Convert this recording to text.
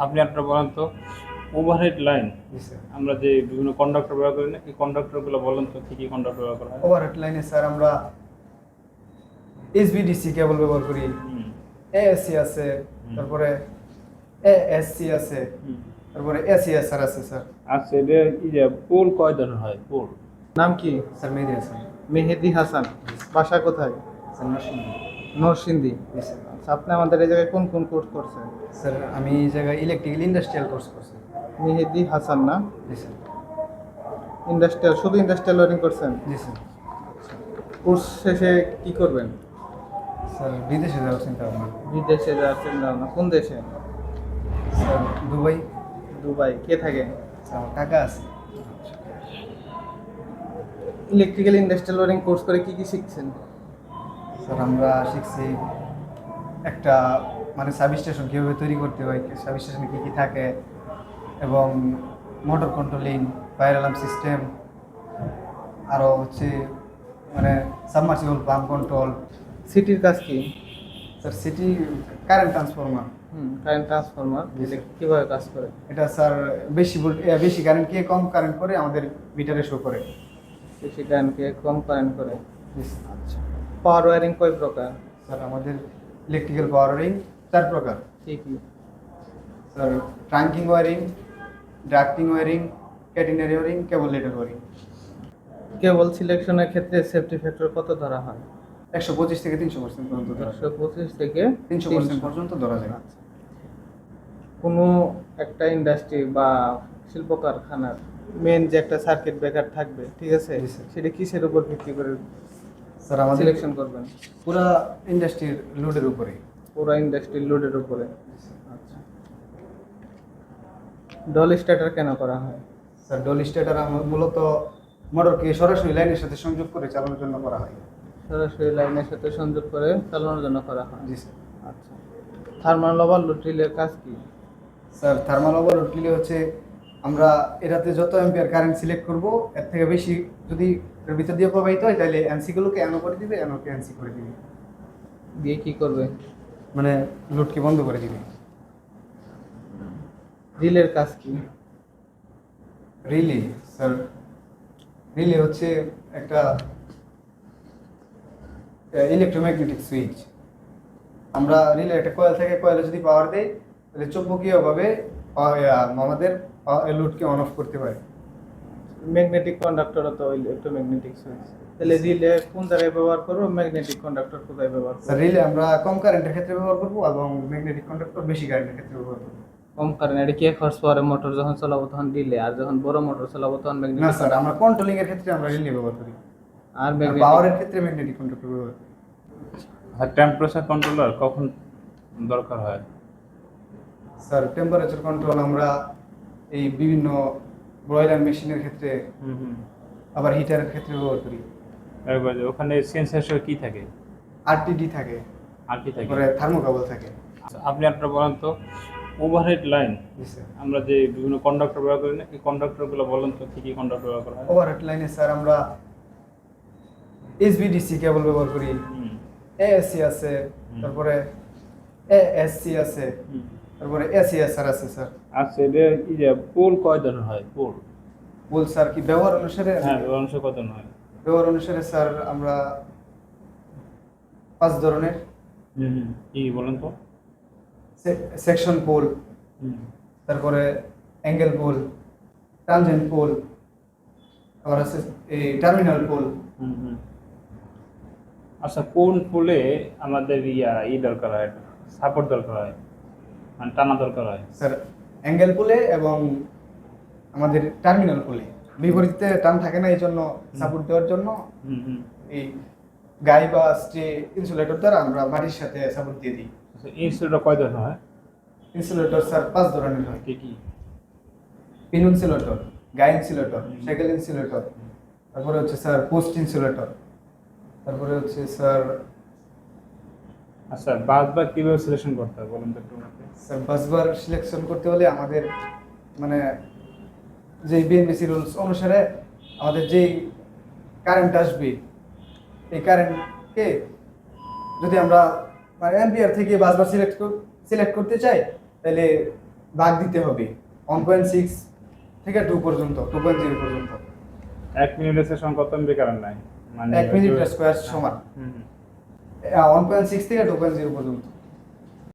আপনি একটা বলেন তো, ওভারহেড লাইন জি স্যার। আমরা যে বিভিন্ন কন্ডাক্টর ব্যবহার করি না, এই কন্ডাক্টরগুলো বলেন তো কি কি কন্ডাক্টর ব্যবহার করা হয়? ওভারহেড লাইনে স্যার আমরা এসবিডিসি কেবল ব্যবহার করি, হুম এএসসি আছে, হুম তারপরে এএসসি আছে, হুম। তারপরে এসিএসআর আছে স্যার। আচ্ছা, এটা কি যে পোল কয় ধরনের হয়? পোল নাম কি? স্যার মেহেদি হাসান। মেহেদি হাসান। বাসা কোথায়? স্যার নরসিংদী। নরসিংদী। জি স্যার। আচ্ছা, আপনি আমাদের এই জায়গায় কোন কোন কোর্স করছেন? স্যার আমি এই জায়গায় ইলেকট্রিক্যাল ইন্ডাস্ট্রিয়াল কোর্স করছি। মেহেদি হাসান না? জি স্যার। ইন্ডাস্ট্রিয়াল, শুধু ইন্ডাস্ট্রিয়াল ওয়ারিং করছেন? জি স্যার। কোর্স শেষে কি করবেন? স্যার বিদেশে যাওয়ার চিন্তা ভাবনা। বিদেশে যাওয়ার চিন্তা ভাবনা। কোন দেশে? Sir Dubai. দুবাই। কে থাকে? স্যার আমার টাকা আছে। ইলেকট্রিক্যাল ইন্ডাস্ট্রিয়াল ওয়ারিং কোর্স করে কি কি শিখছেন? স্যার আমরা শিখছি একটা মানে সাব স্টেশন কীভাবে তৈরি করতে হয়, সাব স্টেশনে কী কী থাকে, এবং motor controlling, fire alarm system, আরও হচ্ছে মানে সাবমার্সিবল পাম্প কন্ট্রোল। সিটির কাজ কি? Sir CT current transformer. Current transformer. জি স্যার। কিভাবে কাজ করে? এটা স্যার বেশি কারেন্টকে কম কারেন্ট করে আমাদের মিটারে শো করে। বেশি কারেন্টকে কম কারেন্ট করে। জি স্যার। আচ্ছা, পাওয়ার ওয়ারিং কয় প্রকার? স্যার আমাদের ইলেকট্রিক্যাল পাওয়ারিং 4 প্রকার। কি কি? Sir trunking wiring, ducting wiring, catenary wiring, cable letter wiring. Cable সিলেকশনের ক্ষেত্রে সেফটি ফ্যাক্টর কত ধরা হয়? 125 থেকে 300% পর্যন্ত ধরা যায়। 125 থেকে 300% পর্যন্ত ধরা যায়। আচ্ছা। কোনো একটা ইন্ডাস্ট্রি বা শিল্প কারখানার মেন যে একটা সার্কিট ব্রেকার থাকবে, ঠিক আছে, জি স্যার। সেটা কিসের উপর ভিত্তি করে স্যার আমাদের সিলেকশন করবেন? পুরা ইন্ডাস্ট্রির লোডের উপরে। পুরো ইন্ডাস্ট্রির লোডের উপরে। আচ্ছা, ডল স্টার্টার কেন করা হয়? স্যার ডল স্টার্টার মূলত মোটরকে সরাসরি লাইনের সাথে সংযোগ করে চালানোর জন্য করা হয়। সরাসরি লাইনের সাথে সংযোগ করে চালানোর জন্য করা হয়। জি স্যার। আচ্ছা, থার্মাল ওভারলোড রিলের কাজ কি? স্যার থার্মাল ওভারলোড রিলে হচ্ছে আমরা এটাতে যত অ্যাম্পিয়ার কারেন্ট সিলেক্ট করব, এর থেকে বেশি যদি এর ভিতর দিয়ে প্রবাহিত হয় তাহলে এনসিগুলোকে এনো করে দিবে, এনোকে এনসি করে দিবে, দিয়ে কি করবে? মানে লোডকে বন্ধ করে দিবে। রিলের কাজ কি? রিলে স্যার, রিলে হচ্ছে একটা ইলেকট্রোম্যাগনেটিক সুইচ। আমরা রিলে একটা কয়েল থেকে কয়েলে যদি পাওয়ার দেই তাহলে চৌম্বকীয়ভাবে আমাদের লোডকে অন অফ করতে পারে। ম্যাগনেটিক কন্ডাক্টরও তো ইলেকট্রোম্যাগনেটিক সুইচ। তাহলে রিলে কোন জায়গায় ব্যবহার করবো, ম্যাগনেটিক কন্ডাক্টর কোথায় ব্যবহার স্যার করবো? রিলে আমরা কম কারেন্টের ক্ষেত্রে ব্যবহার করবো এবং ম্যাগনেটিক কন্ডাক্টর বেশি কারেন্টের ক্ষেত্রে ব্যবহার করবো। কম কারেন্ট, এটা কি 1 হর্স পাওয়ারের মোটর যখন চালাবো তখন রিলে, আর যখন বড় মোটর চালাবো তখন না ম্যাগনেটিক। স্যার, আমরা কন্ট্রোলিং এর ক্ষেত্রে আমরা রিলে ব্যবহার করি, আর আর ম্যাগনেটিক পাওয়ারের ক্ষেত্রে ম্যাগনেটিক কন্ডাক্টর ব্যবহার করি। আর টেম্পারেচার কন্ট্রোলার কখন দরকার হয়? স্যার টেম্পারেচার কন্ট্রোল আমরা এই বিভিন্ন ব্রয়লার মেশিনের ক্ষেত্রে, আবার হিটারের ক্ষেত্রে ব্যবহার করি। একবার ওখানে সেন্সার কি থাকে? আরটিডি থাকে, আর কি থাকে? তারপরে থার্মোকাবল থাকে। আচ্ছা, আপনি একটা বলেন তো, ওভারহেড লাইন জি স্যার। আমরা যে বিভিন্ন কন্ডাক্টর ব্যবহার করি না, এই কন্ডাক্টরগুলো বলেন তো কি কি কন্ডাক্টর ব্যবহার করা হয়? ওভারহেড লাইনে স্যার আমরা এসবিডিসি কেবল ব্যবহার করি, হুম এএসসি আছে, হুম। তারপরে এএসসি আছে, হুম। তারপরে এসিএসআর আছে স্যার। আচ্ছা, এটা কি যে পোল কয় ধরনের হয়? পোল বল স্যার কি ব্যবহার অনুসারে? হ্যাঁ, অংশ কত ধরনের হয়? ব্যবহার অনুসারে স্যার আমরা 5 ধরনের। কি বলেন তো? সেকশন পোল, হুম তারপরে অ্যাঙ্গেল পোল, ট্রানজেন্ট পোল, আবার আছে এই টার্মিনাল পোল। হুম হুম। আচ্ছা, কোন পোলে আমাদের দরকার হয়, সাপোর্ট দরকার হয়, মানে টানা দরকার হয়? স্যার অ্যাঙ্গেল পোলে এবং আমাদের টার্মিনাল পোলে বিপরীতে টান থাকে না, এই জন্য সাপোর্ট দেওয়ার জন্য হুম হুম। এই গাই বা স্টে ইনসুলেটর দ্বারা আমরা বাড়ির সাথে সাপোর্ট দিয়ে দিই। আচ্ছা, ইনসুলেটর কয় ধরনের হয়? ইনসুলেটর স্যার 5 ধরনের হয়। কি কি? পিন ইনসুলেটর, গাই ইনসুলেটর, সেকেল ইনসুলেটর, তারপরে হচ্ছে স্যার পোস্ট ইনসুলেটর, তারপরে হচ্ছে স্যার আচ্ছা, বাস বা কিভাবে সিলেকশন করতে হয় বলেন তো একটু আমাকে? স্যার বাসবার সিলেকশন করতে হলে আমাদের মানে যে বিএনবিসি রুলস অনুসারে আমাদের যেই কারেন্ট আসবে এই কারেন্টকে যদি আমরা মানে অ্যাম্পিয়ার থেকে বাসবার সিলেক্ট করতে চাই তাহলে ভাগ দিতে হবে 1.6 থেকে 2 পর্যন্ত 2.0 পর্যন্ত। 1 মিনিটের সেশন কত এমবি কারেন্ট নেয়? মানে 1 মিনিট স্কয়ার সমান হুম, হুম। 1.6 থেকে 2.0 পর্যন্ত।